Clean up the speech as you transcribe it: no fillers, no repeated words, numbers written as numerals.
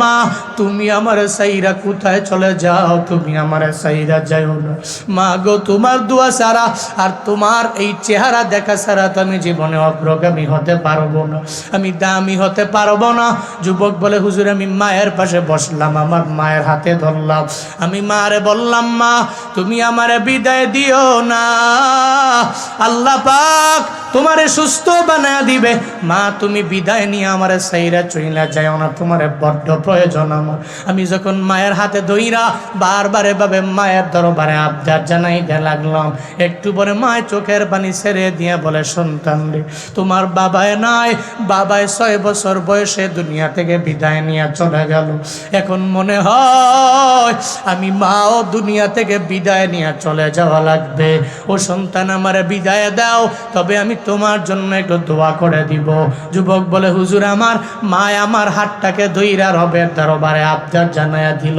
মা তুমি আমার সাইরা কোথায় চলে যাও, তুমি আমার সাইরা যাও না মা গো, তোমার দোয়া ছাড়া আর তোমার এই চেহারা দেখা ছাড়া তো আমি জীবনে অগ্রগামী হতে পারবো না, আমি দামি হতে পারবো না। যুবক বলে হুজুর আমি মায়ের পাশে বসলাম, আমার মায়ের হাতে ধরলাম, আমি মারে বললাম মা তুমি আমারে বিদায় দিও না, আল্লাহ পাক তোমারে সুস্থ বানায় দিবে, মা তুমি বিদায় নিয়ে আমারে সাইরা চইলা যাও না, তোমারে বড্ড প্রয়োজন আমার। আমি যখন মায়ের হাতে ধইরা বারবার এভাবে মায়ের দরবারে আবদার জানাইতে লাগলাম, একটু পরে মায়ের চোখের পানি ছেড়ে দিয়ে বলে সন্তান রে তোমার বাবায় নাই, বাবায় 6 বছর বয়সে দুনিয়া থেকে বিদায় নিয়ে চলে গেল, এখন মনে হয় আমি মাও দুনিয়া থেকে বিদায় নিয়ে চলে যাওয়া লাগবে, ও সন্তান আমারে বিদায় দাও, তবে আমি তোমার জন্য একটু দোয়া করে দিব। যুবক বলে হুজুর আমার মা আমার হাতটাকে ধইরা রবের দরবারে আবদার জানায়া দিল।